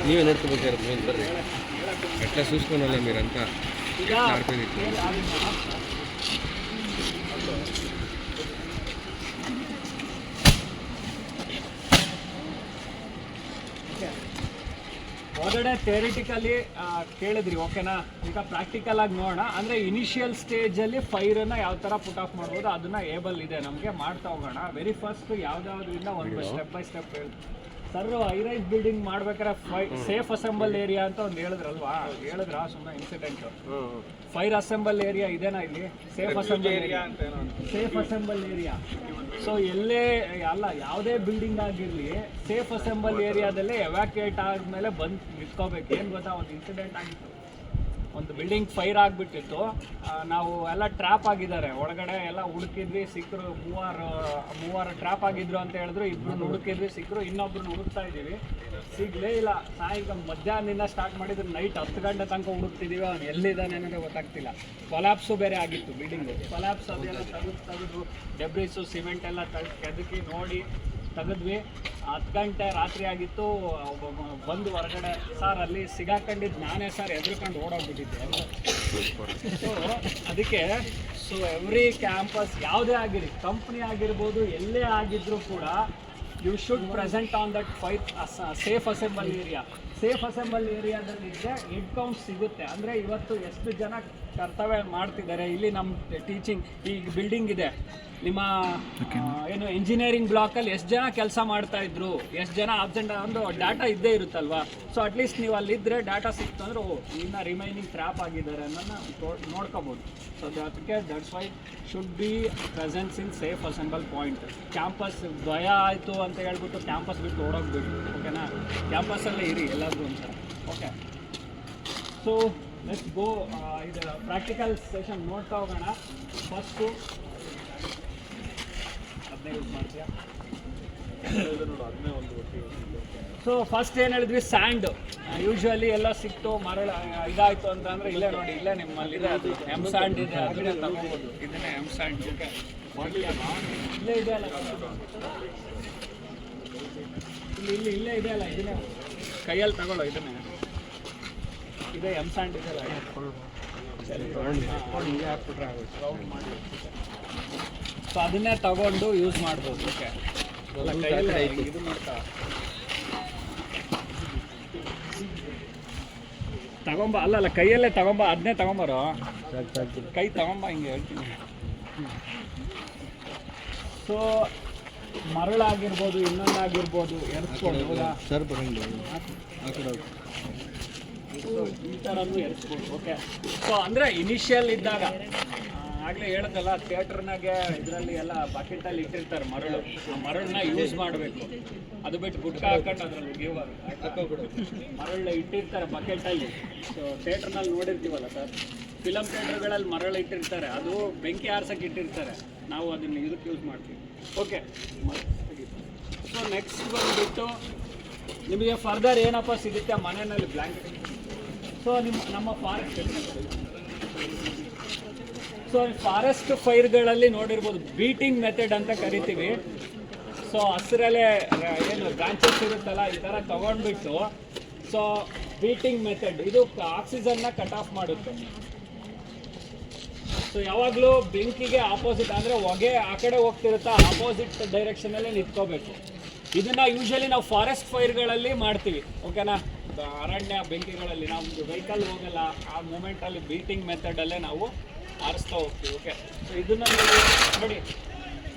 ನೀವೇ ನೋಡ್ಕೋಬೇಕಾದ್ರೆ ಮೇನ್ ಬರ್ರಿ ఎట్లా చూసుకోవాలా మీరంతా ఆడిపోయింది ಹೊರಗಡೆ ಥಿಯರಿಟಿಕಲಿ ಕೇಳಿದ್ರಿ ಓಕೆನಾ. ಈಗ ಪ್ರಾಕ್ಟಿಕಲ್ ಆಗಿ ನೋಡೋಣ. ಅಂದರೆ ಇನಿಷಿಯಲ್ ಸ್ಟೇಜಲ್ಲಿ ಫೈರನ್ನು ಯಾವ ಥರ ಪುಟ್ ಆಫ್ ಮಾಡ್ಬೋದು ಅದನ್ನು ಏಬಲ್ ಇದೆ ನಮಗೆ, ಮಾಡ್ತಾ ಹೋಗೋಣ. ವೆರಿ ಫಸ್ಟ್ ಯಾವುದ್ಯಾವುದರಿಂದ ಒಂದು step by step sir. High-rise building ಮಾಡ್ಬೇಕಾದ್ರೆ ಸೇಫ್ ಅಸೆಂಬಲ್ ಏರಿಯಾ ಅಂತ ಒಂದು ಹೇಳಿದ್ರಲ್ವಾ, ಹೇಳಿದ್ರ ಸುಮ್ಮನೆ ಇನ್ಸಿಡೆಂಟ್. ಫೈರ್ ಅಸೆಂಬಲ್ ಏರಿಯಾ ಇದೆನಾ ಇಲ್ಲಿ? ಸೇಫ್ ಅಸೆಂಬಲ್ ಏರಿಯಾ ಅಂತ, ಸೇಫ್ ಅಸೆಂಬಲ್ ಏರಿಯಾ. ಸೊ ಎಲ್ಲೇ ಅಲ್ಲ, ಯಾವುದೇ ಬಿಲ್ಡಿಂಗ್ ಆಗಿರಲಿ ಸೇಫ್ ಅಸೆಂಬಲ್ ಏರಿಯಾದಲ್ಲೇ ಎವ್ಯಾಕ್ಯುಯೇಟ್ ಆದಮೇಲೆ ಬಂದು ನಿಂತ್ಕೋಬೇಕು. ಏನು ಗೊತ್ತಾ, ಒಂದು ಇನ್ಸಿಡೆಂಟ್ ಆಗಿತ್ತು. ಒಂದು ಬಿಲ್ಡಿಂಗ್ ಫೈರ್ ಆಗಿಬಿಟ್ಟಿತ್ತು. ನಾವು ಎಲ್ಲ ಟ್ರ್ಯಾಪ್ ಆಗಿದ್ದಾರೆ ಒಳಗಡೆ, ಎಲ್ಲ ಹುಡುಕಿದ್ವಿ, ಸಿಕ್ಕರು. ಮೂವರು ಟ್ರ್ಯಾಪ್ ಆಗಿದ್ರು ಅಂತ ಹೇಳಿದ್ರು. ಇಬ್ಬರು ಹುಡುಕಿದ್ವಿ, ಸಿಕ್ಕರು. ಇನ್ನೊಬ್ರು ಹುಡುಕ್ತಾ ಇದ್ದೀವಿ, ಸಿಗಲೇ ಇಲ್ಲ. ಸಾಯಂಕಾಲ ಮಧ್ಯಾಹ್ನದಿಂದ ಸ್ಟಾರ್ಟ್ ಮಾಡಿದ್ರು, ನೈಟ್ 10 ಗಂಟೆ ತನಕ ಹುಡುಕ್ತಿದ್ದೀವಿ. ಅವ್ನು ಎಲ್ಲಿದ್ದಾನೆ ಅನ್ನೋದೇ ಗೊತ್ತಾಗ್ತಿಲ್ಲ. ಕೊಲ್ಯಾಪ್ಸು ಬೇರೆ ಆಗಿತ್ತು ಬಿಲ್ಡಿಂಗು. ಕೊಲ್ಯಾಪ್ಸ್ ಅದೆಲ್ಲ ತೆಗೆದು ಡೆಬ್ರಿಸು ಸಿಮೆಂಟ್ ಎಲ್ಲ ಕೆದಕಿ ನೋಡಿ ತೆಗೆದ್ವಿ. 10 ಗಂಟೆ ರಾತ್ರಿ ಆಗಿತ್ತು. ಬಂದು ಹೊರಗಡೆ ಸರ್ ಅಲ್ಲಿ ಸಿಗಾಕೊಂಡಿದ್ದು ನಾನೇ ಸರ್, ಎದ್ರುಕೊಂಡು ಓಡೋಗ್ಬಿಟ್ಟಿದ್ದೆ. ಸೊ ಅದಕ್ಕೆ ಎವ್ರಿ ಕ್ಯಾಂಪಸ್ ಯಾವುದೇ ಆಗಿರಿ, ಕಂಪ್ನಿ ಆಗಿರ್ಬೋದು, ಎಲ್ಲೇ ಆಗಿದ್ರೂ ಕೂಡ you should present on that safe assemble area. Safe assemble ಏರಿಯಾದಲ್ಲಿದ್ದರೆ ಹೆಡ್ ಕೌಂಟ್ ಸಿಗುತ್ತೆ. ಅಂದರೆ ಇವತ್ತು ಎಷ್ಟು ಜನ ಕರ್ತವ್ಯ ಮಾಡ್ತಿದ್ದಾರೆ ಇಲ್ಲಿ. ನಮ್ಮ ಟೀಚಿಂಗ್ ಈ ಬಿಲ್ಡಿಂಗ್ ಇದೆ, ನಿಮ್ಮ ಏನು ಇಂಜಿನಿಯರಿಂಗ್ ಬ್ಲಾಕಲ್ಲಿ ಎಷ್ಟು ಜನ ಕೆಲಸ ಮಾಡ್ತಾಯಿದ್ರು, ಎಷ್ಟು ಜನ ಆಬ್ಸೆಂಟ್, ಒಂದು ಡಾಟಾ ಇದ್ದೇ ಇರುತ್ತಲ್ವ. ಸೊ ಅಟ್ಲೀಸ್ಟ್ ನೀವು ಅಲ್ಲಿದ್ದರೆ ಡಾಟಾ ಸಿಕ್ತು ಅಂದರೆ ಇನ್ನು ರಿಮೈನಿಂಗ್ ಟ್ರ್ಯಾಪ್ ಆಗಿದ್ದಾರೆ ಅನ್ನೋದನ್ನ ನೋಡ್ಕೋಬೋದು. ಸೊ ಅದಕ್ಕೆ that's why should be presence in safe assemble point. Campus ಭಯ ಆಯಿತು ಅಂತ ಹೇಳ್ಬಿಟ್ಟು ಕ್ಯಾಂಪಸ್ ಬಿಟ್ಟು ಓಡೋಗ್ಬಿಟ್ಟು, ಓಕೆನಾ. ಕ್ಯಾಂಪಸ್ಸಲ್ಲೇ ಇರಿ ಎಲ್ಲಾದರೂ ಅಂತ. Okay, so let's go. ಇದು ಪ್ರಾಕ್ಟಿಕಲ್ ಸೆಷನ್ ನೋಡ್ತಾ ಹೋಗೋಣ. ಫಸ್ಟು ಯೂಸ್ ಮಾಡ್ತೀಯಾ? ಸೊ ಫಸ್ಟ್ ಏನು ಹೇಳಿದ್ವಿ, ಸ್ಯಾಂಡ್. ಯೂಶ್ವಲಿ ಎಲ್ಲ ಸಿಕ್ತು, ಮರಳು ಇದಾಯಿತು ಅಂತಂದರೆ ಇಲ್ಲೇ ನೋಡಿ, ಇಲ್ಲೇ ನಿಮ್ಮಲ್ಲಿದೆ ಅದು ಎಮ್ ಸ್ಯಾಂಡ್ ಇದೆ, ಅದನ್ನೇ ತಗೋಬೋದು. ಇದನ್ನೇ ಎಮ್ ಸ್ಯಾಂಡ್. ಓಕೆ, ಇಲ್ಲೇ ಇದೆ ಅಲ್ಲ, ಇಲ್ಲೇ ಇದೆ ಅಲ್ಲ, ಇದನ್ನೇ ಕೈಯಲ್ಲಿ ತಗೊಳ್ಳೋ. ಇದನ್ನೇ ಇದೆ ಎಮ್ ಸ್ಯಾಂಡ್ ಇದೆಲ್ಲ, ಹಿಂಗೆ ಹಾಕ್ಬಿಟ್ರೆ ಆಗುತ್ತೆ. ರೌಂಡ್ ಮಾಡಿ ಸೊ ಅದನ್ನೇ ತಗೊಂಡು ಯೂಸ್ ಮಾಡ್ಬೋದು. ಓಕೆ, ಇದು ಮಾಡ್ತಾ ತಗೊಂಬ, ಅಲ್ಲ ಕೈಯಲ್ಲೇ ತಗೊಂಬ, ಅದನ್ನೇ ತಗೊಂಬಾರೋ, ಕೈ ತಗೊಂಬ, ಹಿಂಗೆ ಹೇಳ್ತೀನಿ. ಸೊ ಮರಳಾಗಿರ್ಬೋದು, ಇನ್ನೊಂದಾಗಿರ್ಬೋದು, ಎರ್ಸ್ಕೊಂಡು ಸರ್ ಬರಂಗಿಲ್ಲ ಈ ಥರನೂ ಎರ್ಸ್ಬೋದು. ಓಕೆ, ಸೊ ಅಂದರೆ ಇನಿಷಿಯಲ್ ಇದ್ದಾಗ ಆಗಲೇ ಹೇಳಿದಲ್ಲ, ಥಿಯೇಟ್ರ್ನಾಗೆ ಇದರಲ್ಲಿ ಎಲ್ಲ ಬಕೆಟಲ್ಲಿ ಇಟ್ಟಿರ್ತಾರೆ ಮರಳು. ಆ ಮರಳನ್ನ ಯೂಸ್ ಮಾಡಬೇಕು. ಅದು ಬಿಟ್ಟು ಗುಟ್ಕ ಹಾಕೊಂಡು ಅದರಲ್ಲಿ ಮರಳು ಇಟ್ಟಿರ್ತಾರೆ ಬಕೆಟಲ್ಲಿ. ಸೊ ಥಿಯೇಟ್ರ್ನಲ್ಲಿ ನೋಡಿರ್ತೀವಲ್ಲ ಸರ್, ಫಿಲಮ್ ಥಿಯೇಟ್ರ್ಗಳಲ್ಲಿ ಮರಳು ಇಟ್ಟಿರ್ತಾರೆ, ಅದು ಬೆಂಕಿ ಆರ್ಸಕ್ಕೆ ಇಟ್ಟಿರ್ತಾರೆ. ನಾವು ಅದನ್ನು ಇದಕ್ಕೆ ಯೂಸ್ ಮಾಡ್ತೀವಿ. ಓಕೆ, ಸೊ ನೆಕ್ಸ್ಟ್ ಬಂದುಬಿಟ್ಟು ನಿಮಗೆ ಫರ್ದರ್ ಏನಪ್ಪ ಸಿಗುತ್ತೆ ಮನೆಯಲ್ಲಿ, ಬ್ಲ್ಯಾಂಕೆಟ್. ಸೊ ನಮ್ಮ ಫಾರೆಸ್ಟ್ ಫೈರ್ಗಳಲ್ಲಿ ನೋಡಿರ್ಬೋದು, ಬೀಟಿಂಗ್ ಮೆಥಡ್ ಅಂತ ಕರಿತೀವಿ. ಸೊ ಹಸಿರಲ್ಲೇ ಏನು ಬ್ರಾಂಚಸ್ ಇರುತ್ತಲ್ಲ, ಈ ಥರ ತೊಗೊಂಡ್ಬಿಟ್ಟು, ಸೊ ಬೀಟಿಂಗ್ ಮೆಥಡ್ ಇದು ಆಕ್ಸಿಜನ್ನ ಕಟ್ ಆಫ್ ಮಾಡುತ್ತೆ. ಸೊ ಯಾವಾಗಲೂ ಬೆಂಕಿಗೆ ಆಪೋಸಿಟ್, ಅಂದರೆ ಹೊಗೆ ಆ ಕಡೆ ಹೋಗ್ತಿರುತ್ತಾ, ಆಪೋಸಿಟ್ ಡೈರೆಕ್ಷನಲ್ಲೇ ನಿಂತ್ಕೋಬೇಕು. ಇದನ್ನು ಯೂಶ್ವಲಿ ನಾವು ಫಾರೆಸ್ಟ್ ಫೈರ್ಗಳಲ್ಲಿ ಮಾಡ್ತೀವಿ. ಓಕೆನಾ, ಅರಣ್ಯ ಬೆಂಕಿಗಳಲ್ಲಿ ನಾವು ವೆಹಿಕಲ್ ಹೋಗಲ್ಲ, ಆ ಮೂಮೆಂಟಲ್ಲಿ ಬೀಟಿಂಗ್ ಮೆಥಡಲ್ಲೇ ನಾವು ಆರಿಸ್ತಾ ಹೋಗ್ತೀವಿ. ಓಕೆ, ಸೊ ಇದನ್ನು ನೋಡಿ,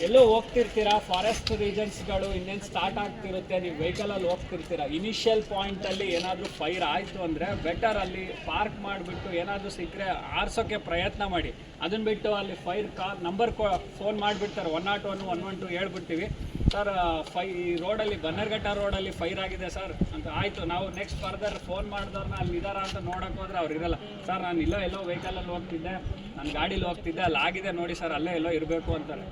ಎಲ್ಲೋ ಹೋಗ್ತಿರ್ತೀರಾ, ಫಾರೆಸ್ಟ್ ರೀಜನ್ಸ್ಗಳು ಇನ್ನೇನು ಸ್ಟಾರ್ಟ್ ಆಗ್ತಿರುತ್ತೆ, ನೀವು ವೆಹಿಕಲಲ್ಲಿ ಹೋಗ್ತಿರ್ತೀರಾ. ಇನಿಷಿಯಲ್ ಪಾಯಿಂಟಲ್ಲಿ ಏನಾದರೂ ಫೈರ್ ಆಯಿತು ಅಂದರೆ ಬೆಟರ್ ಅಲ್ಲಿ ಪಾರ್ಕ್ ಮಾಡಿಬಿಟ್ಟು ಏನಾದರೂ ಸಿಕ್ಕರೆ ಆರಿಸೋಕ್ಕೆ ಪ್ರಯತ್ನ ಮಾಡಿ. ಅದನ್ನು ಬಿಟ್ಟು ಅಲ್ಲಿ ಫೈರ್ ನಂಬರ್ ಫೋನ್ ಮಾಡಿಬಿಡ್ತಾರೆ, 101 112 ಹೇಳ್ಬಿಡ್ತೀವಿ. ಸರ್ ಈ ರೋಡಲ್ಲಿ ಬನ್ನರ್ಘಟ್ಟ ರೋಡಲ್ಲಿ ಫೈರ್ ಆಗಿದೆ ಸರ್ ಅಂತ. ಆಯಿತು, ನಾವು ನೆಕ್ಸ್ಟ್ ಫರ್ದರ್ ಫೋನ್ ಮಾಡಿದವ್ರನ್ನ ಅಲ್ಲಿ ಇದ್ದಾರಾ ಅಂತ ನೋಡೋಕೆ ಹೋದ್ರೆ ಅವ್ರು ಇರಲ್ಲ. ಸರ್ ನಾನು ಎಲ್ಲೋ ವೆಹಿಕಲಲ್ಲಿ ಹೋಗ್ತಿದ್ದೆ, ನಾನು ಗಾಡೀಲಿ ಹೋಗ್ತಿದ್ದೆ, ಅಲ್ಲಿ ಆಗಿದೆ ನೋಡಿ ಸರ್, ಅಲ್ಲೇ ಎಲ್ಲೋ ಇರಬೇಕು ಅಂತಾರೆ.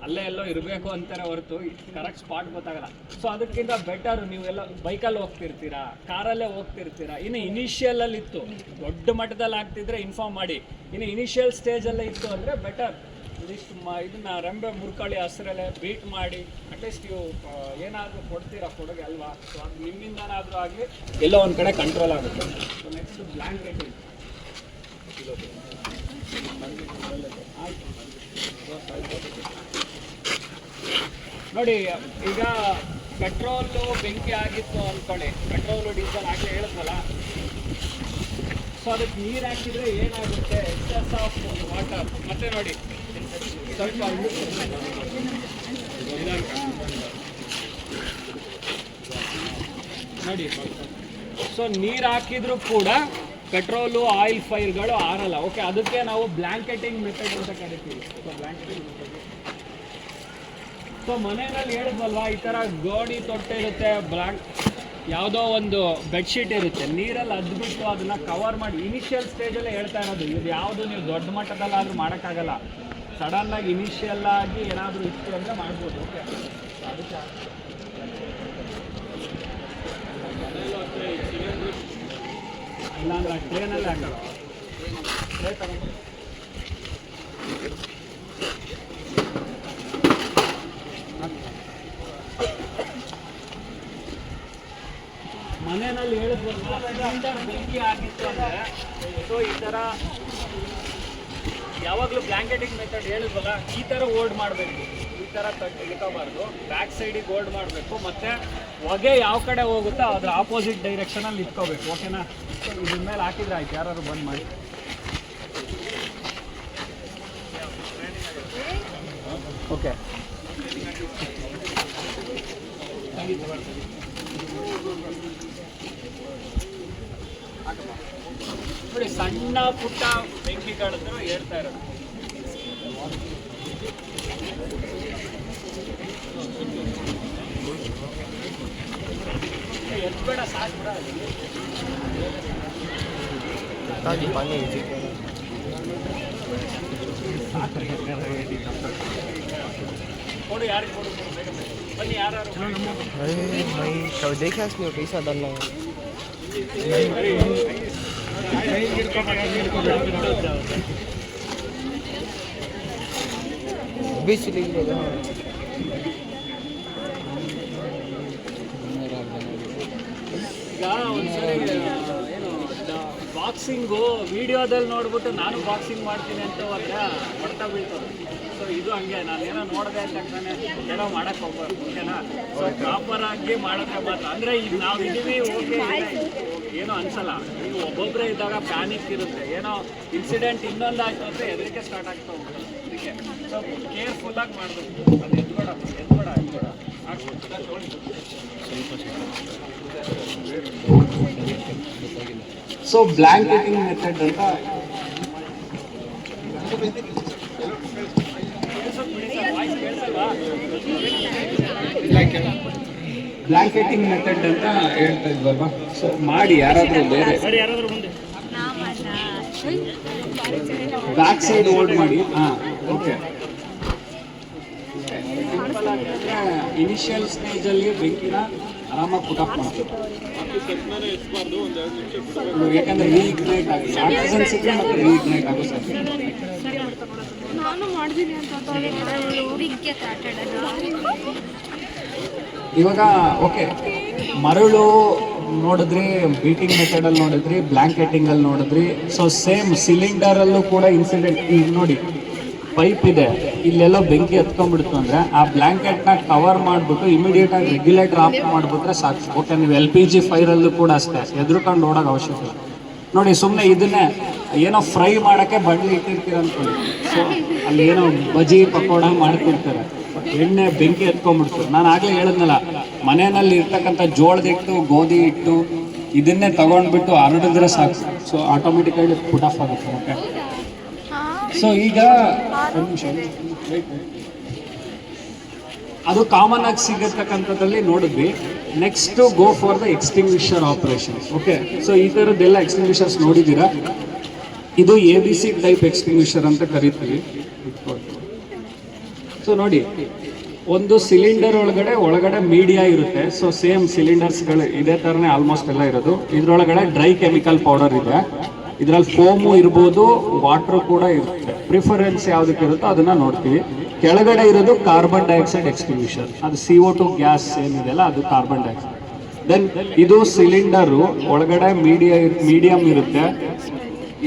ಅಲ್ಲೇ ಎಲ್ಲೋ ಇರಬೇಕು ಅಂತಾರೆ ಹೊರತು ಕರೆಕ್ಟ್ ಸ್ಪಾಟ್ ಗೊತ್ತಾಗಲ್ಲ. ಸೊ ಅದಕ್ಕಿಂತ ಬೆಟರ್ ನೀವೆಲ್ಲ ಬೈಕಲ್ಲಿ ಹೋಗ್ತಿರ್ತೀರಾ, ಕಾರಲ್ಲೇ ಹೋಗ್ತಿರ್ತೀರಾ. ಇನ್ನು ಇನಿಷಿಯಲಲ್ಲಿ ಇತ್ತು, ದೊಡ್ಡ ಮಟ್ಟದಲ್ಲಿ ಆಗ್ತಿದ್ರೆ ಇನ್ಫಾರ್ಮ್ ಮಾಡಿ. ಇನ್ನು ಇನಿಷಿಯಲ್ ಸ್ಟೇಜಲ್ಲೇ ಇತ್ತು ಅಂದರೆ ಬೆಟರ್. ಇದಿಷ್ಟು ಇದನ್ನು ರೆಂಬೆ ಮುರ್ಕೊಳ್ಳಿ, ಹಸಿರಲ್ಲೇ ಬೀಟ್ ಮಾಡಿ ಅಟ್ಲೀಸ್ಟ್ ನೀವು ಏನಾದರೂ ಕೊಡ್ತೀರಾ ಕೊಡುಗೆ ಅಲ್ವಾ, ಸೊ ಅದು ನಿಮ್ಮಿಂದನಾದರೂ ಆಗಲಿ ಎಲ್ಲೋ ಒಂದು ಕಡೆ ಕಂಟ್ರೋಲ್ ಆಗುತ್ತೆ. So next blanketing. ನೋಡಿ, ಈಗ ಪೆಟ್ರೋಲು ಬೆಂಕಿ ಆಗಿತ್ತು ಅಂದ್ಕೊಳ್ಳಿ, ಪೆಟ್ರೋಲು ಡೀಸೆಲ್ ಆಗಲೇ ಹೇಳಿದ್ವಲ್ಲ, ಸೊ ಅದಕ್ಕೆ ನೀರು ಹಾಕಿದರೆ ಏನಾಗುತ್ತೆ, ಎಕ್ಸಸ್ ಆಫ್ ವಾಟರ್. ಮತ್ತೆ ನೋಡಿ ಸ್ವಲ್ಪ ನೋಡಿ, ಸೊ ನೀರು ಹಾಕಿದ್ರು ಕೂಡ ಪೆಟ್ರೋಲು ಆಯಿಲ್ ಫೈರ್ಗಳು ಆರಲ್ಲ. ಓಕೆ, ಅದಕ್ಕೆ ನಾವು ಬ್ಲ್ಯಾಂಕೆಟಿಂಗ್ ಮೆಥಡ್ ಅಂತ ಕರಿತೀವಿ. ಸೊ ಬ್ಲ್ಯಾಂಕೆಟಿಂಗ್ ಮೆಥಡ್, ಸೊ ಮನೆಯಲ್ಲಿ ಹೇಳಿದ್ವಲ್ವಾ, ಈ ಥರ ಗೋಣಿ ತೊಟ್ಟೆ ಇರುತ್ತೆ, ಯಾವುದೋ ಒಂದು ಬೆಡ್ಶೀಟ್ ಇರುತ್ತೆ, ನೀರಲ್ಲಿ ಅದ್ಬಿಟ್ಟು ಅದನ್ನು ಕವರ್ ಮಾಡಿ. ಇನಿಷಿಯಲ್ ಸ್ಟೇಜಲ್ಲೇ ಹೇಳ್ತಾ ಇರೋದು, ಇದು ಯಾವುದು ನೀವು ದೊಡ್ಡ ಮಟ್ಟದಲ್ಲಾದರೂ ಮಾಡೋಕ್ಕಾಗಲ್ಲ. ಸಡನ್ನಾಗಿ ಇನಿಷಿಯಲ್ ಆಗಿ ಏನಾದರೂ ಇತ್ತು ಅಂದರೆ ಮಾಡ್ಬೋದು. ಓಕೆ, ಅದಕ್ಕೆ ಇಲ್ಲಾಂದ್ರೆ ಟ್ರೇನಲ್ಲಿ ಹಾಕೋದು, ಟ್ರೇ ತಗೊಂಡು ಮನೆಯಲ್ಲಿ ಹೇಳಿದ್ವಲ್ವ, ಬೆಂಕಿ ಆಗಿತ್ತು ಅಂದರೆ, ಸೊ ಈ ಥರ ಯಾವಾಗಲೂ ಬ್ಲ್ಯಾಂಕೆಟಿಂಗ್ ಮೆಥಡ್ ಹೇಳಿದ್ವಲ್ಲ, ಈ ಥರ ಓಲ್ಡ್ ಮಾಡಬೇಕು, ಈ ಥರ ಇಟ್ಕೋಬಾರ್ದು, ಬ್ಯಾಕ್ ಸೈಡಿಗೆ ಓಲ್ಡ್ ಮಾಡಬೇಕು, ಮತ್ತು ಹೊಗೆ ಯಾವ ಕಡೆ ಹೋಗುತ್ತೋ ಅದ್ರ ಆಪೋಸಿಟ್ ಡೈರೆಕ್ಷನಲ್ಲಿ ಇಟ್ಕೋಬೇಕು. ಓಕೆನಾ? ಸೊ ಇದ್ರ ಮೇಲೆ ಹಾಕಿದ್ರೆ ಆಯ್ತು. ಯಾರು ಬಂದ್ ಮಾಡಿ. ಓಕೆ, ನೋಡಿ, ಸಣ್ಣ ಪುಟ್ಟ ಬೆಂಕಿಗಳಿದ್ರು ಹೇಳ್ತಾ ಇರೋದು. ಎತ್ಬೇಡ, ಸಾಕು ಕೊಡು, ಯಾರಿಗೆ ಕೊಡು, ಬೇಗ ಬನ್ನಿ, ಯಾರು देखा कैसा डालना है बीच ಈಗ ಒಂದ್ಸರಿ ಏನು ಬಾಕ್ಸಿಂಗು ವಿಡಿಯೋದಲ್ಲಿ ನೋಡ್ಬಿಟ್ಟು ನಾನು ಬಾಕ್ಸಿಂಗ್ ಮಾಡ್ತೀನಿ ಅಂತ ಹೋದ್ರೆ ಹೊಡ್ತಾ ಬೀಳ್ತದೆ. ಸೊ ಇದು ಹಂಗೆ, ನಾನೇನೋ ನೋಡಿದೆ ಅಂತ ತಕ್ಷಣ ಏನೋ ಮಾಡೋಕ್ಕೆ ಹೋಗ್ಬಾರ್ದು. ಓಕೆನಾ? ಸೊ ಪ್ರಾಪರ್ ಆಗಿ ಮಾಡಿದ್ರೆ ಮಾತ್ರ. ಅಂದರೆ ಈಗ ನಾವು ಇದೀವಿ, ಓಕೆ, ಏನೋ ಅನ್ಸಲ್ಲ. ನೀವು ಒಬ್ಬೊಬ್ಬರೇ ಇದ್ದಾಗ ಪ್ಯಾನಿಕ್ ಇರುತ್ತೆ, ಏನೋ ಇನ್ಸಿಡೆಂಟ್ ಇನ್ನೊಂದು ಆಯ್ತು ಅಂದರೆ ಹೆದರಿಕೆ ಸ್ಟಾರ್ಟ್ ಆಗ್ತಾ ಹೋಗ್ತದೆ. ಅದಕ್ಕೆ ಸೊ ಕೇರ್ಫುಲ್ಲಾಗಿ ಮಾಡಬೇಕು. ಅದು ಎದ್ಬೇಡ ಸೊ ಬ್ಲ್ಯಾಂಕೆಟಿಂಗ್ ಮೆಥಡ್ ಅಂತ ಬ್ಲ್ಯಾಂಕೆಟಿಂಗ್ ಮೆಥಡ್ ಅಂತ ಹೇಳ್ತಾ ಇದ್ವಲ್ವಾ, ಸೊ ಮಾಡಿ ಯಾರಾದರೂ ಬೇರೆ ಬ್ಯಾಕ್ ಸೈಡ್ ಹೋಲ್ಡ್ ಮಾಡಿ. ಹಾಂ, ಓಕೆ. ಇನಿಷಿಯಲ್ ಸ್ಟೇಜಲ್ಲಿ ಬೆಂಕಿನ ಆರಾಮಾಗಿ ಪುಟಪ್ ಮಾಡ್ಬೇಕು, ಯಾಕಂದ್ರೆ ರೀಇಗ್ನೈಟ್ ಆಗುತ್ತೆ. ಆಕ್ಸಿಜನ್ ಸಿಕ್ಕರೆ ಮತ್ತೆ ರೀಇಗ್ನೈಟ್ ಆಗೋ ಸಾಧ್ಯ. ಇವಾಗ ಓಕೆ, ಮರಳು ನೋಡಿದ್ರಿ, ಬೀಟಿಂಗ್ ಮೆಥಡಲ್ಲಿ ನೋಡಿದ್ರಿ, ಬ್ಲ್ಯಾಂಕೆಟಿಂಗಲ್ಲಿ ನೋಡಿದ್ರಿ. ಸೊ ಸೇಮ್ ಸಿಲಿಂಡರಲ್ಲೂ ಕೂಡ ಇನ್ಸಿಡೆಂಟ್. ಈಗ ನೋಡಿ, ಪೈಪ್ ಇದೆ, ಇಲ್ಲೆಲ್ಲ ಬೆಂಕಿ ಹತ್ಕೊಂಡ್ಬಿಡ್ತು ಅಂದರೆ ಆ ಬ್ಲ್ಯಾಂಕೆಟ್ನ ಕವರ್ ಮಾಡಿಬಿಟ್ಟು ಇಮಿಡಿಯೇಟಾಗಿ ರೆಗ್ಯುಲೇಟರ್ ಆಫ್ ಮಾಡಿಬಿಟ್ರೆ ಸಾಕು. ಓಕೆ, ನೀವು LPG ಫೈರಲ್ಲೂ ಕೂಡ ಅಷ್ಟೇ, ಎದುರುಕೊಂಡು ಓಡೋಕೆ ಅವಶ್ಯಕ. ನೋಡಿ, ಸುಮ್ಮನೆ ಇದನ್ನೇ ಏನೋ ಫ್ರೈ ಮಾಡೋಕ್ಕೆ ಬಂಡ್ಲಿ ಇಟ್ಟಿರ್ತೀರ ಅಂದ್ಕೊಳ್ಳಿ. ಸೊ ಅಲ್ಲಿ ಏನೋ ಬಜಿ ಪಕೋಡ ಮಾಡ್ತಿರ್ತಾರೆ, ಎಣ್ಣೆ ಬೆಂಕಿ ಎತ್ಕೊಂಡ್ಬಿಡ್ತು. ನಾನು ಆಗಲೇ ಹೇಳಿದ್ನಲ್ಲ, ಮನೆಯಲ್ಲಿ ಇರ್ತಕ್ಕಂಥ ಜೋಳದ ಹಿಟ್ಟು, ಗೋಧಿ ಹಿಟ್ಟು ಇದನ್ನೇ ತಗೊಂಡ್ಬಿಟ್ಟು ಹರಡಿದ್ರೆ ಸಾಕು. ಸೊ ಆಟೋಮೆಟಿಕಾಗಿ ಪುಟ್ ಆಫ್ ಆಗುತ್ತೆ. ಓಕೆ, ಸೊ ಈಗ ಅದು ಕಾಮನ್ ಆಗಿ ಸಿಗತಕ್ಕಂಥದ್ದಲ್ಲಿ ನೋಡಿದ್ವಿ. Next go for the extinguisher operations. Okay, so ಈ ಥರದ್ದೆಲ್ಲ ಎಕ್ಸ್ಟಿಂಗ್ವಿಷರ್ಸ್ ನೋಡಿದ್ದೀರಾ. ಇದು ABC ಟೈಪ್ ಎಕ್ಸ್ಟಿಂಗ್ವಿಷರ್ ಅಂತ ಕರಿತೀವಿ. ಸೊ ನೋಡಿ, ಒಂದು ಸಿಲಿಂಡರ್ ಒಳಗಡೆ ಮೀಡಿಯಾ ಇರುತ್ತೆ. ಸೊ ಸೇಮ್ ಸಿಲಿಂಡರ್ಸ್ಗಳು ಇದೇ ಥರನೇ ಆಲ್ಮೋಸ್ಟ್ ಎಲ್ಲ ಇರೋದು. ಇದರೊಳಗಡೆ ಡ್ರೈ ಕೆಮಿಕಲ್ ಪೌಡರ್ ಇದೆ. ಇದರಲ್ಲಿ ಫೋಮು ಇರ್ಬೋದು, ವಾಟರ್ ಕೂಡ ಇರುತ್ತೆ. ಪ್ರಿಫರೆನ್ಸ್ ಯಾವುದಕ್ಕೆ ಇರುತ್ತೋ ಅದನ್ನು ನೋಡ್ತೀವಿ. ಕೆಳಗಡೆ ಇರೋದು ಕಾರ್ಬನ್ ಡೈಆಕ್ಸೈಡ್ ಎಕ್ಸ್ಟಿಂಗ್ವಿಷರ್, ಅದು CO2 ಗ್ಯಾಸ್ ಏನಿದೆಯಲ್ಲ ಅದು ಕಾರ್ಬನ್ ಡೈಆಕ್ಸೈಡ್. ದೆನ್ ಇದು ಸಿಲಿಂಡರು ಒಳಗಡೆ ಮೀಡಿಯಂ ಇರುತ್ತೆ.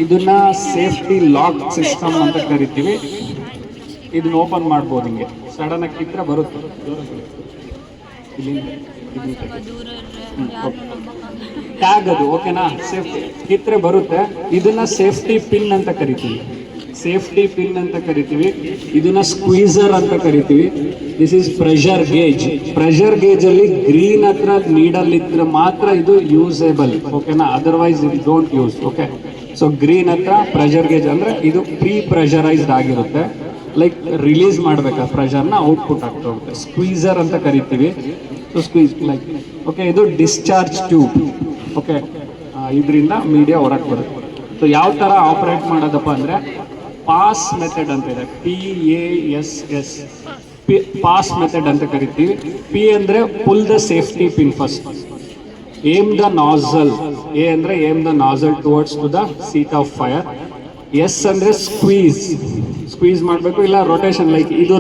ಇದನ್ನ ಸೇಫ್ಟಿ ಲಾಕ್ ಸಿಸ್ಟಮ್ ಅಂತ ಕರಿತೀವಿ. ಇದನ್ನ ಓಪನ್ ಮಾಡ್ಬೋದು, ಹಿಂಗೆ ಸಡನ್ ಆಗಿ ಕಿತ್ತರೆ ಬರುತ್ತೆ. ಟ್ಯಾಗ್ ಅದು ಓಕೆನಾ, ಸೇಫ್ಟಿ ಕಿತ್ತರೆ ಬರುತ್ತೆ. ಇದನ್ನ ಸೇಫ್ಟಿ ಪಿನ್ ಅಂತ ಕರಿತೀವಿ. ಸೇಫ್ಟಿ ಪಿನ್ ಅಂತ ಕರಿತೀವಿ. ಇದನ್ನ ಸ್ಕ್ವೀಸರ್ ಅಂತ ಕರಿತೀವಿ. This is pressure gauge. Pressure gauge ಅಲ್ಲಿ ಗ್ರೀನ್ ಹತ್ರ ನೀಡಲ್ ಇದ್ರೆ ಮಾತ್ರ ಇದು ಯೂಸೇಬಲ್, ಓಕೆನಾ, ಅದರ್ವೈಸ್ ಇದು don't use. Okay, so green ಹತ್ರ ಪ್ರೆಷರ್ ಗೇಜ್ ಅಂದ್ರೆ ಇದು ಪ್ರೀ ಪ್ರೆಷರೈಸ್ಡ್ ಆಗಿರುತ್ತೆ. ಲೈಕ್ ರಿಲೀಸ್ ಮಾಡಬೇಕಾ ಪ್ರೆಷರ್ನ ಔಟ್ಪುಟ್ ಆಗ್ತಾ ಹೋಗುತ್ತೆ. ಸ್ಕ್ವೀಸರ್ ಅಂತ ಕರಿತೀವಿ. So squeeze like okay. ಇದು ಡಿಸ್ಚಾರ್ಜ್ ಟ್ಯೂಬ್. ಓಕೆ, ಇದರಿಂದ ಮೀಡಿಯಾ ಹೊರಗೆ ಬರುತ್ತೆ. ಸೊ ಯಾವ ಥರ ಆಪರೇಟ್ ಮಾಡೋದಪ್ಪ ಅಂದರೆ ಪಾಸ್ ಮೆಥಡ್ ಅಂತ ಇದೆ. PASS, ಪಾಸ್ ಮೆಥಡ್ ಅಂತ ಕರಿತೀವಿ. P ಅಂದರೆ pull the safety pin first. Aim the nozzle. A ಅಂದರೆ aim the nozzle towards to the seat of fire. S ಅಂದರೆ ಸ್ಕ್ವೀಸ್ ಮಾಡಬೇಕು, ಇಲ್ಲ ರೊಟೇಷನ್, ಲೈಕ್ ಇದು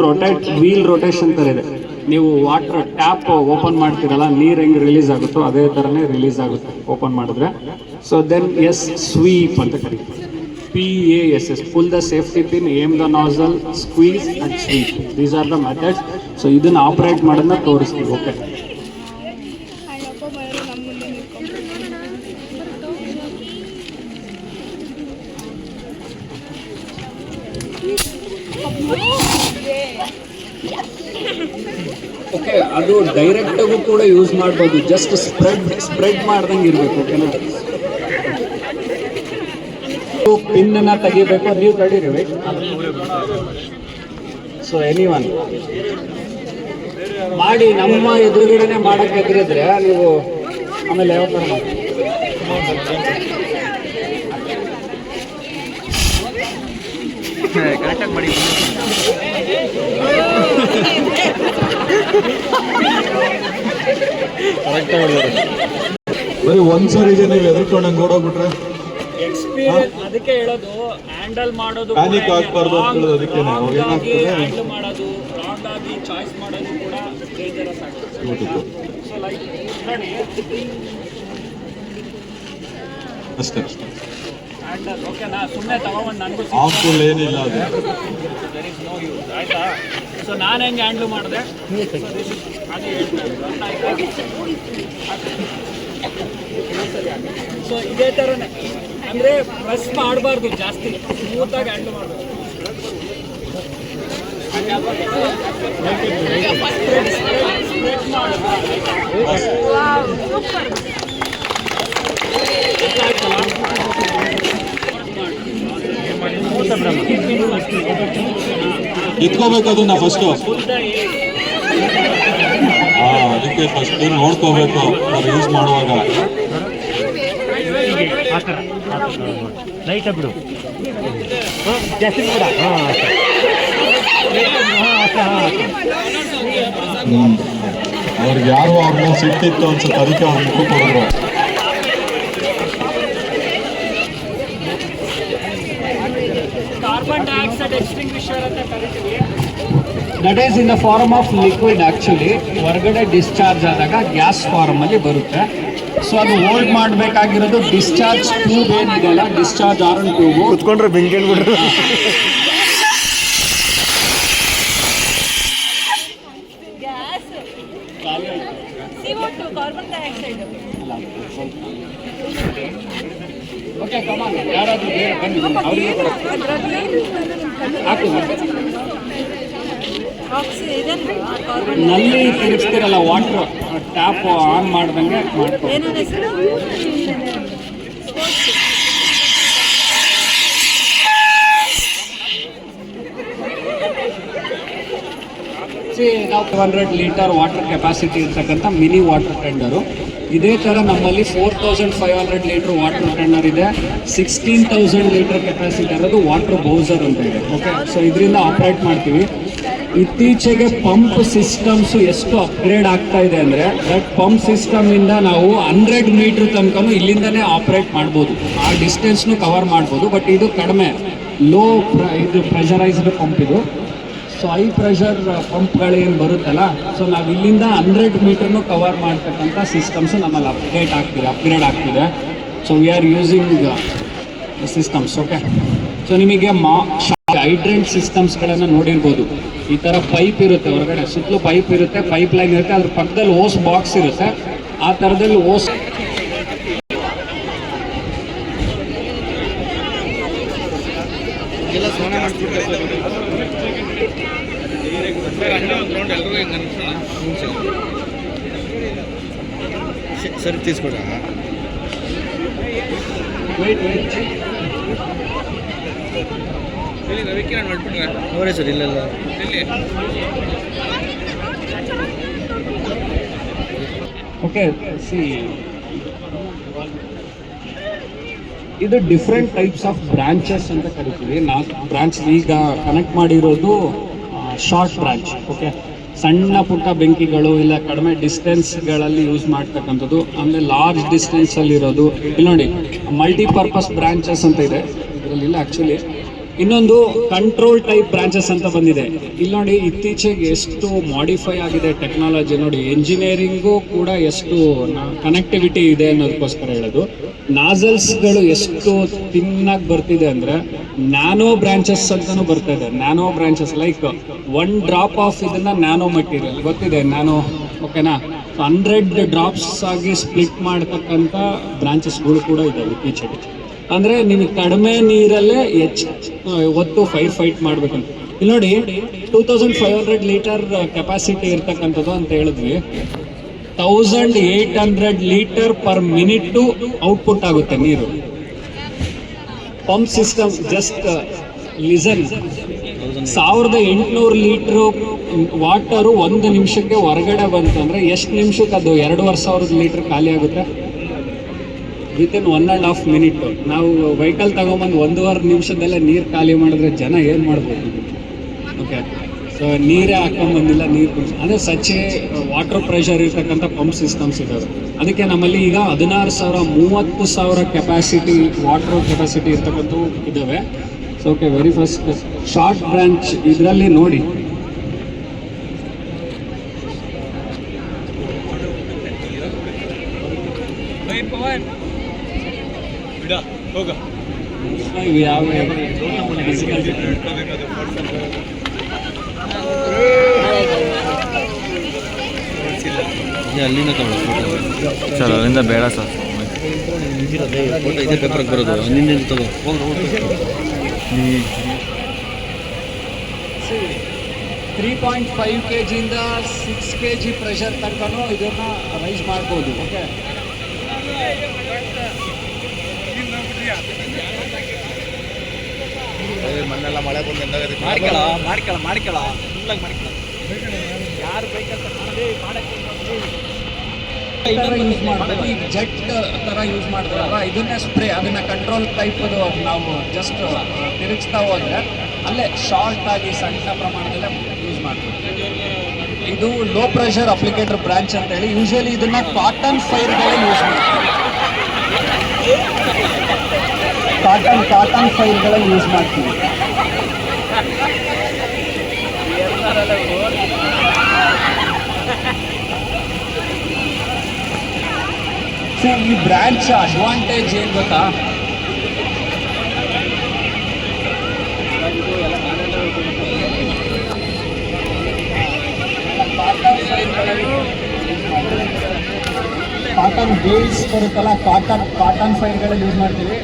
ವೀಲ್ ರೊಟೇಷನ್ ಥರ ಇದೆ. ನೀವು ವಾಟರ್ ಟ್ಯಾಪ್ ಓಪನ್ ಮಾಡ್ತೀರಲ್ಲ, ನೀರು ಹೆಂಗೆ ರಿಲೀಸ್ ಆಗುತ್ತೋ ಅದೇ ಥರನೇ ರಿಲೀಸ್ ಆಗುತ್ತೆ ಓಪನ್ ಮಾಡಿದ್ರೆ. ಸೊ ದೆನ್ S ಸ್ವೀಪ್ ಅಂತ ಕರೀತೀವಿ. PASS, pull the safety pin, aim the nozzle, squeeze and sweep. These are the methods. So ಇದನ್ನ ಆಪರೇಟ್ ಮಾಡೋದನ್ನ ತೋರಿಸ್ತೀವಿ. ಓಕೆ, ಓಕೆ, ಅದು ಡೈರೆಕ್ಟಾಗೂ ಕೂಡ ಯೂಸ್ ಮಾಡ್ಬೋದು. ಜಸ್ಟ್ ಸ್ಪ್ರೆಡ್ ಮಾಡ್ದಂಗೆ ಇರಬೇಕು. ಓಕೆನಾ, ಪಿನ್ನ ತೆಗಿಬೇಕು, ನೀವು ತಡೀರಿ. ಸೊ ಎನಿವನ್ ಮಾಡಿ, ನಮ್ಮ ಎದುರುಗಡೆನೆ ಮಾಡಕ್ಕೆ ಎದುರಿದ್ರೆ ನೀವು ಆಮೇಲೆ ಯಾವ ಥರ ಮಾಡಿ. ಕರೆಕ್ಟಾಗಿ ಮಾಡಿ. ಬರೀ ಒಂದ್ಸರಿಗೆ ನೀವು ಎದುರ್ಕೊಂಡಂಗೆ ಓಡೋಗ್ಬಿಟ್ರೆ ಎಕ್ಸ್ಪೀರಿಯನ್ಸ್, ಅದಕ್ಕೆ ಹೇಳೋದು ಹ್ಯಾಂಡಲ್ ಮಾಡೋದು ಪ್ಯಾನಿಕ್ ಆಗ್ಬಾರ್ದು ಅಂತ ಹೇಳೋದು. ಅದಕ್ಕೆ ಹ್ಯಾಂಡಲ್ ಮಾಡೋದು, ರಾಂಗ್ ಆಗಿ ಚಾಯ್ಸ್ ಮಾಡೋದು ಕೂಡ ಡೇಂಜರಸ್ ಆಗ್ತದೆ. ಸೊ ಲೈಕ್ ನೋಡಿ, ಅಷ್ಟೇ ಹ್ಯಾಂಡಲ್ ಓಕೆನಾ, ಸುಮ್ಮನೆ ತಗೊಂಡು ನನಗೂ ಹಾರ್ಮ್ಫುಲ್ ಏನಿಲ್ಲ ಅದು. There is no use. ಆಯ್ತಾ? ಸೊ ನಾನು ಹೆಂಗೆ ಹ್ಯಾಂಡ್ಲ್ ಮಾಡಿದೆ ಅದೇ ಸೊ ಇದೇ ಥರನೇ, ಅಂದರೆ ಪ್ರೆಸ್ ಮಾಡಬಾರ್ದು, ಜಾಸ್ತಿ ಸ್ಮೂತಾಗಿ ಹ್ಯಾಂಡ್ಲ್ ಮಾಡಬೇಕು. ಎತ್ಕೋಬೇಕು ಅದನ್ನ ಫಸ್ಟು. ಅದಕ್ಕೆ ಫಸ್ಟ್ ನೋಡ್ಕೋಬೇಕು ಅವ್ರು ಯೂಸ್ ಮಾಡುವಾಗ. ಲೈಟ್ ಬಿಡು ಜಾಸ್ತಿ ಕೂಡ. ಅವ್ರಿಗೆ ಯಾರು ಅವ್ರ ಮೇಲೆ ಸಿಟ್ಟಿತ್ತು ಅನ್ಸುತ್ತೆ, ಅದಕ್ಕೆ ಅವ್ರ ಮುಖ ಕೊಡಿದ್ರು. ಕಾರ್ಬನ್ ಡೈಆಕ್ಸೈಡ್ ಎಕ್ಸ್ಟಿಂಗ್ವಿಷರ್ ಅಂತ ಕರಿತೀವಿ. That is in the form of liquid. Actually ಹೊರಗಡೆ ಡಿಸ್ಚಾರ್ಜ್ ಆದಾಗ ಗ್ಯಾಸ್ ಫಾರ್ಮಲ್ಲಿ ಬರುತ್ತೆ. ಸೊ ಅದು ಹೋಲ್ಡ್ ಮಾಡಬೇಕಾಗಿರೋದು ಡಿಸ್ಚಾರ್ಜ್ ಟ್ಯೂಬ್ ಏನಿದೆಯಲ್ಲ, ಡಿಸ್ಚಾರ್ಜ್ ಆರ್ನ್ ಟ್ಯೂಬು. ಕುತ್ಕೊಂಡ್ರೆ ಬೆಂಕಿ ಬಿಡ್ರಿ. CO2 carbon dioxide. ಓಕೆ, ಕಮಾನ್, ಯಾರಾದರೂ ಬೇರೆ ಬನ್ನಿ, ಅವರಿಗೆ ನಲ್ಲಿ ತಿರುಗಿಸ್ತಿರಲ್ಲ, ವಾಟರ್ ಟ್ಯಾಪ್ ಆನ್ ಮಾಡ್ದಂಗೆ ಮಾಡ್ಕೊ. ಏನೇನು ಹೆಸರು? ನಾವು 200 ಲೀಟರ್ ವಾಟರ್ ಕೆಪಾಸಿಟಿ ಇರ್ತಕ್ಕಂಥ ಮಿನಿ ವಾಟರ್ ಟೆಂಡರು. ಇದೇ ಥರ ನಮ್ಮಲ್ಲಿ 4500 ಲೀಟರ್ ವಾಟರ್ ಟೆಂಡರ್ ಇದೆ. 16,000 ಲೀಟರ್ ಕೆಪಾಸಿಟಿ ಇರೋದು ವಾಟರ್ ಬೌಸರ್ ಅಂತ ಇದೆ. ಓಕೆ, ಸೊ ಇದರಿಂದ ಆಪ್ರೇಟ್ ಮಾಡ್ತೀವಿ. ಇತ್ತೀಚೆಗೆ ಪಂಪ್ ಸಿಸ್ಟಮ್ಸ್ ಎಷ್ಟು ಅಪ್ಗ್ರೇಡ್ ಆಗ್ತಾ ಇದೆ ಅಂದರೆ ದಟ್ ಪಂಪ್ ಸಿಸ್ಟಮ್ ಇಂದ ನಾವು 100 ಮೀಟರ್ ತನಕನೂ ಇಲ್ಲಿಂದನೇ ಆಪರೇಟ್ ಮಾಡ್ಬೋದು, ಆ ಡಿಸ್ಟೆನ್ಸ್ನು ಕವರ್ ಮಾಡ್ಬೋದು. ಬಟ್ ಇದು ಕಡಿಮೆ, ಇದು ಪ್ರೆಷರೈಸ್ಡ್ ಪಂಪ್ ಇದು. ಸೊ ಹೈ ಪ್ರೆಷರ್ ಪಂಪ್ಗಳೇನು ಬರುತ್ತಲ್ಲ, ಸೊ ನಾವು ಇಲ್ಲಿಂದ 100 ಮೀಟರ್ನು ಕವರ್ ಮಾಡ್ತಕ್ಕಂಥ ಸಿಸ್ಟಮ್ಸು ನಮ್ಮಲ್ಲಿ ಅಪ್ಗ್ರೇಡ್ ಆಗ್ತಿದೆ. So we are using systems. Okay, so ನಿಮಗೆ ಹೈಡ್ರೆಂಟ್ ಸಿಸ್ಟಮ್ಸ್ಗಳನ್ನು ನೋಡಿರ್ಬೋದು. ಈ ಥರ ಪೈಪ್ ಇರುತ್ತೆ, ಹೊರಗಡೆ ಸುತ್ತಲೂ ಪೈಪ್ ಇರುತ್ತೆ, ಪೈಪ್ ಲೈನ್ ಇರುತ್ತೆ, ಅದ್ರ ಪಕ್ಕದಲ್ಲಿ ಓಸ್ ಬಾಕ್ಸ್ ಇರುತ್ತೆ. ಆ ಥರದಲ್ಲಿ ಓಸ್ ಸರಿ ತೀಸ್ಕೊಡ ಅವರೇ ಸರ್ ಇಲ್ಲೆಲ್ಲ ಓಕೆ. ಸಿ, ಇದು ಡಿಫ್ರೆಂಟ್ ಟೈಪ್ಸ್ ಆಫ್ ಬ್ರಾಂಚಸ್ ಅಂತ ಕರಿತೀವಿ. ಬ್ರಾಂಚ್ ಈಗ ಕನೆಕ್ಟ್ ಮಾಡಿರೋದು ಶಾರ್ಟ್ ಬ್ರಾಂಚ್. ಓಕೆ, ಸಣ್ಣ ಪುಟ್ಟ ಬೆಂಕಿಗಳು ಇಲ್ಲ ಕಡಿಮೆ ಡಿಸ್ಟೆನ್ಸ್ಗಳಲ್ಲಿ ಯೂಸ್ ಮಾಡ್ತಕ್ಕಂಥದ್ದು. ಆಮೇಲೆ ಲಾರ್ಜ್ ಡಿಸ್ಟೆನ್ಸಲ್ಲಿರೋದು ಇಲ್ಲಿ ನೋಡಿ ಮಲ್ಟಿಪರ್ಪಸ್ ಬ್ರಾಂಚಸ್ ಅಂತ ಇದೆ, ಇದರಲ್ಲಿ ಇಲ್ಲ ಆ್ಯಕ್ಚುಲಿ. ಇನ್ನೊಂದು ಕಂಟ್ರೋಲ್ ಟೈಪ್ ಬ್ರಾಂಚಸ್ ಅಂತ ಬಂದಿದೆ. ಇಲ್ಲಿ ನೋಡಿ ಇತ್ತೀಚೆಗೆ ಎಷ್ಟು ಮಾಡಿಫೈ ಆಗಿದೆ ಟೆಕ್ನಾಲಜಿ ನೋಡಿ. ಎಂಜಿನಿಯರಿಂಗು ಕೂಡ ಎಷ್ಟು ಕನೆಕ್ಟಿವಿಟಿ ಇದೆ ಅನ್ನೋದಕ್ಕೋಸ್ಕರ ಹೇಳೋದು. ನಾಸಲ್ಸ್ಗಳು ಎಷ್ಟು ತಿನ್ನಾಗಿ ಬರ್ತಿದೆ ಅಂದರೆ ನ್ಯಾನೋ ಬ್ರಾಂಚಸ್ ಅಂತಲೂ ಬರ್ತಾ ಇದೆ. Nano branches like 1 drop of ಇದನ್ನು ನ್ಯಾನೋ ಮೆಟೀರಿಯಲ್ ಗೊತ್ತಿದೆ, ನ್ಯಾನೋ. ಓಕೆನಾ, 100 ಡ್ರಾಪ್ಸ್ ಆಗಿ ಸ್ಪ್ಲಿಟ್ ಮಾಡ್ತಕ್ಕಂಥ ಬ್ರಾಂಚಸ್ಗಳು ಕೂಡ ಇದ್ದಾವೆ ಇತ್ತೀಚೆಗೆ. ಅಂದರೆ ನಿಮಗೆ ಕಡಿಮೆ ನೀರಲ್ಲೇ ಹೊತ್ತು ಫೈಟ್ ಮಾಡಬೇಕಂತ. ಇಲ್ಲಿ ನೋಡಿ 2500 ಲೀಟರ್ ಕೆಪಾಸಿಟಿ ಇರ್ತಕ್ಕಂಥದ್ದು ಅಂತ ಹೇಳಿದ್ವಿ. 1800 ಲೀಟರ್ ಪರ್ ಮಿನಿಟು ಔಟ್ಪುಟ್ ಆಗುತ್ತೆ ನೀರು. Pump system just listen, 1800 litre water 1 ನಿಮಿಷಕ್ಕೆ ಹೊರಗಡೆ ಬಂತು ಅಂದರೆ ಎಷ್ಟು ನಿಮಿಷಕ್ಕೆ ಅದು 2500 ಲೀಟ್ರ್ ಖಾಲಿ ಆಗುತ್ತೆ? Within 1.5 minute. ನಾವು ವೆಹಿಕಲ್ ತಗೊಂಬಂದು 1.5 ನಿಮಿಷದಲ್ಲೇ ನೀರು ಖಾಲಿ ಮಾಡಿದ್ರೆ ಜನ ಏನು ಮಾಡ್ಬೋದು? ಓಕೆ, ಸೊ ನೀರೇ ಹಾಕೊಂಬಂದಿಲ್ಲ, ನೀರು ಅಂದರೆ ಸಚ್ಚೆ ವಾಟರ್ ಪ್ರೆಷರ್ ಇರ್ತಕ್ಕಂಥ ಪಂಪ್ ಸಿಸ್ಟಮ್ಸ್ ಇದ್ದಾವೆ. ಅದಕ್ಕೆ ನಮ್ಮಲ್ಲಿ ಈಗ 16,000 30,000 ಕೆಪಾಸಿಟಿ ವಾಟರ್ ಕೆಪಾಸಿಟಿ ಇರ್ತಕ್ಕಂಥವು ಇದ್ದಾವೆ. So okay, very first short branch ಇದರಲ್ಲಿ ನೋಡಿ ಯಾವ ಅಲ್ಲಿಂದ ತಗೊಳ್ಳೋ ಸರ್ ಅಲ್ಲಿಂದ ಬೇಡ ಸರ್. ಫೋಟೋ ಇದೇ ಪೇಪರ್ಗೆ ಬರೋದು, ಅಲ್ಲಿಂದ ತಗೋ. 3.5 kg 6 kg ಪ್ರೆಷರ್ ತನಕನೂ ಇದನ್ನು ರೈಸ್ ಮಾಡ್ಬೋದು. ಓಕೆ, ಮಣ್ಣೆಲ್ಲ ಮಳೆ ಬಂದು ಮಾಡ್ಕೊಳ್ಳ ಯಾರು ಬೇಕಂತ ಯೂಸ್ ಮಾಡ್ಬೋದು. ಈಗ ಜೆಟ್ ಥರ ಯೂಸ್ ಮಾಡ್ತಾರಲ್ಲ, ಇದನ್ನೇ ಸ್ಪ್ರೇ, ಅದನ್ನು ಕಂಟ್ರೋಲ್ ಟೈಪ್ ಅದು ನಾವು ಜಸ್ಟ್ ತಿರುಗಿಸ್ತಾ ಹೋದರೆ ಅಲ್ಲೇ ಶಾರ್ಟ್ ಆಗಿ ಸಣ್ಣ ಪ್ರಮಾಣದಲ್ಲೇ ಯೂಸ್ ಮಾಡ್ಬೋದು. ಇದು ಲೋ ಪ್ರೆಷರ್ ಅಪ್ಲಿಕೇಟರ್ ಬ್ರಾಂಚ್ ಅಂತೇಳಿ ಯೂಶಲಿ ಇದನ್ನು ಕಾಟನ್ ಫೈರ್ಗಳೇ ಯೂಸ್ ಮಾಡ್ತಾರೆ. ಕಾಟನ್ ಫೈರ್ಗಳಲ್ಲಿ ಯೂಸ್ ಮಾಡ್ತೀವಿ. ಈ ಬ್ರಾಂಚ್ ಅಡ್ವಾಂಟೇಜ್ ಏನು ಗೊತ್ತಾ? ಕಾಟನ್ ಬೇಲ್ಸ್ ಬರುತ್ತಲ್ಲ, ಕಾಟನ್ ಫೈರ್ಗಳಲ್ಲಿ ಯೂಸ್ ಮಾಡ್ತೀವಿ.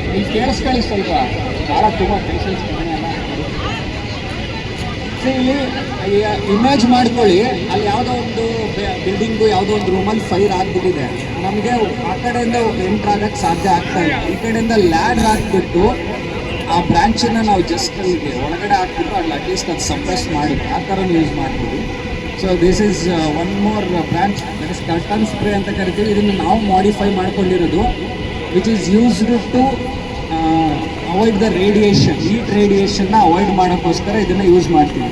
ಇಲ್ಲಿ ಕೇಳಿಸ್ಕೊಳ್ಳಿ ಸ್ವಲ್ಪ, ಭಾಳ ತುಂಬ ಪೇಷನ್ಸ್ ಕಡಿಮೆ ಅಲ್ಲ. ಇಲ್ಲಿ ಇಮೇಜ್ ಮಾಡ್ಕೊಳ್ಳಿ, ಅಲ್ಲಿ ಯಾವುದೋ ಒಂದು ಬಿಲ್ಡಿಂಗು ಯಾವುದೋ ಒಂದು ರೂಮಲ್ಲಿ ಫೈರ್ ಆಗಿಬಿಟ್ಟಿದೆ. ನಮಗೆ ಆ ಕಡೆಯಿಂದ ಎಂಟ್ರ್ ಆಗೋಕ್ಕೆ ಸಾಧ್ಯ ಆಗ್ತಾ ಇಲ್ಲ. ಈ ಕಡೆಯಿಂದ ಲ್ಯಾಡರ್ ಹಾಕ್ಬಿಟ್ಟು ಆ ಬ್ರಾಂಚನ್ನು ನಾವು ಜಸ್ಟ್ ಅಲ್ಲಿಗೆ ಒಳಗಡೆ ಹಾಕ್ಬಿಟ್ಟು ಅಲ್ಲಿ ಅಟ್ಲೀಸ್ಟ್ ಅದು ಸಪ್ರೆಸ್ ಮಾಡಿ ಆ ಥರ ಯೂಸ್ ಮಾಡ್ಬೋದು. So this is one more branch, that is curtain spray ಅಂತ ಕರಿತೀವಿ. ಇದನ್ನು ನಾವು ಮಾಡಿಫೈ ಮಾಡ್ಕೊಂಡಿರೋದು, which is used to avoid the radiation, heat ರೇಡಿಯೇಷನ್ನ ಅವಾಯ್ಡ್ ಮಾಡೋಕ್ಕೋಸ್ಕರ ಇದನ್ನು ಯೂಸ್ ಮಾಡ್ತೀವಿ.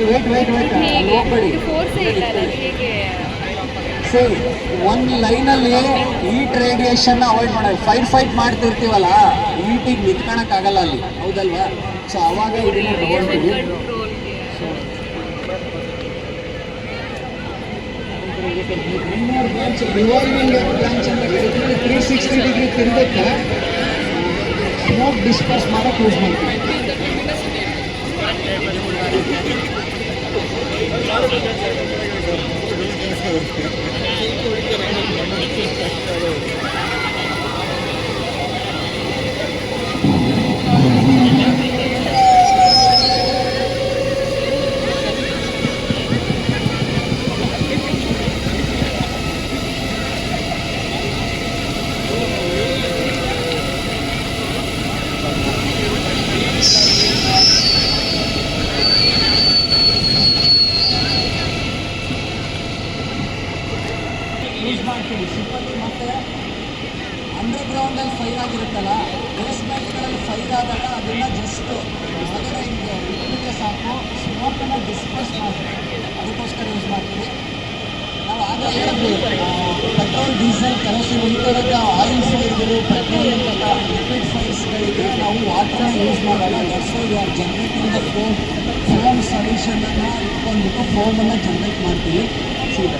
ವೇಟ್ ಹೋಗ್ಬೇಡಿ. ಫೋರ್ಸೇ ಇಲ್ಲ ನನಗೆ. ಸರಿ, ಒಂದು ಲೈನಲ್ಲಿ ಹೀಟ್ ರೇಡಿಯೇಷನ್ ಅವಾಯ್ಡ್ ಮಾಡೋದು. ಫೈಟ್ ಮಾಡ್ತಿರ್ತೀವಲ್ಲ, ಹೀಟಿಗೆ ನಿಂತ್ಕೊಳಕ್ಕಾಗಲ್ಲ ಅಲ್ಲಿ, ಹೌದಲ್ವಾ? ಸೊ ಅವಾಗ ಇದನ್ನ ತಗೊಳ್ತೀವಿ. ರಿವಾಲ್ವಿಂಗ್ ಪ್ಲಾಂಚ್ ಅಂತ ಕರಿತೀವಿ. 360 ಡಿಗ್ರಿ ತಿರುಗಕ್ಕೆ ಸ್ಮೋಕ್ ಡಿಸ್ಪರ್ಸ್ ಮಾಡೋಕ್ಕೆ ಯೂಸ್ ಮಾಡ್ತೀವಿ. ಯೂಸ್ ಮಾಡ್ತೀವಿ ಸಿಪ್ಪಲ್ಲಿ. ಮತ್ತು ಅಂಡರ್ಗ್ರೌಂಡಲ್ಲಿ ಫೈರ್ ಆಗಿರುತ್ತಲ್ಲ, ಬೇಸ್ಮೆಂಟ್ಗಳಲ್ಲಿ ಫೈರ್ ಆದಾಗ ಅದನ್ನು ಜಸ್ಟ್ ಹೊರಗಡೆ ಹಿಂಗೆ ಇಟ್ಬಿಟ್ಟರೆ ಸಾಕು, ಸ್ಮೋಕನ್ನು ಡಿಸ್ಪರ್ಸ್ ಮಾಡ್ತೀವಿ. ಅದಕ್ಕೋಸ್ಕರ ಯೂಸ್ ಮಾಡ್ತೀವಿ ನಾವು. ಆಗ ಹೇಳಿದ್ವಿ, ಪೆಟ್ರೋಲ್, ಡೀಸೆಲ್, ಕೆರೋಸಿನ್ ಈ ಥರದ ಆಯಿಲ್ ಫೈರ್ಗಳು, ಪೆಟ್ರೋಲ್ ಇಂಥ ಲಿಕ್ವಿಡ್ ಫೈರ್ಸ್ಗಳಿಗೆ ನಾವು ವಾಟರ್ನ ಯೂಸ್ ಮಾಡಲ್ಲ. That's why we are generating the foam ಸೊಲ್ಯೂಷನನ್ನು ಇಟ್ಕೊಂಡ್ಬಿಟ್ಟು ಫೋಮನ್ನು ಜನ್ರೇಟ್ ಮಾಡ್ತೀವಿ. ಸೀದಾ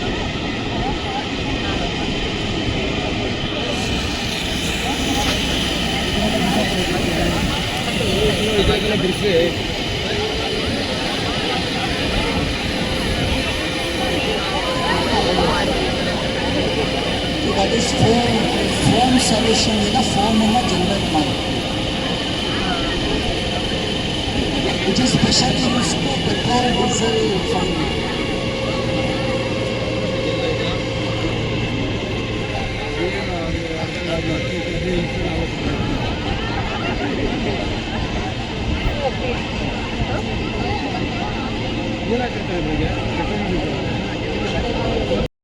that is foam solution ಇಂದ ಫೋಮನ್ನು ಜನರೇಟ್ ಮಾಡ್ತೀವಿ, which is specially used to petrol, diesel fire. ಏನಾಗ್ತಿರ್ತಾರೆ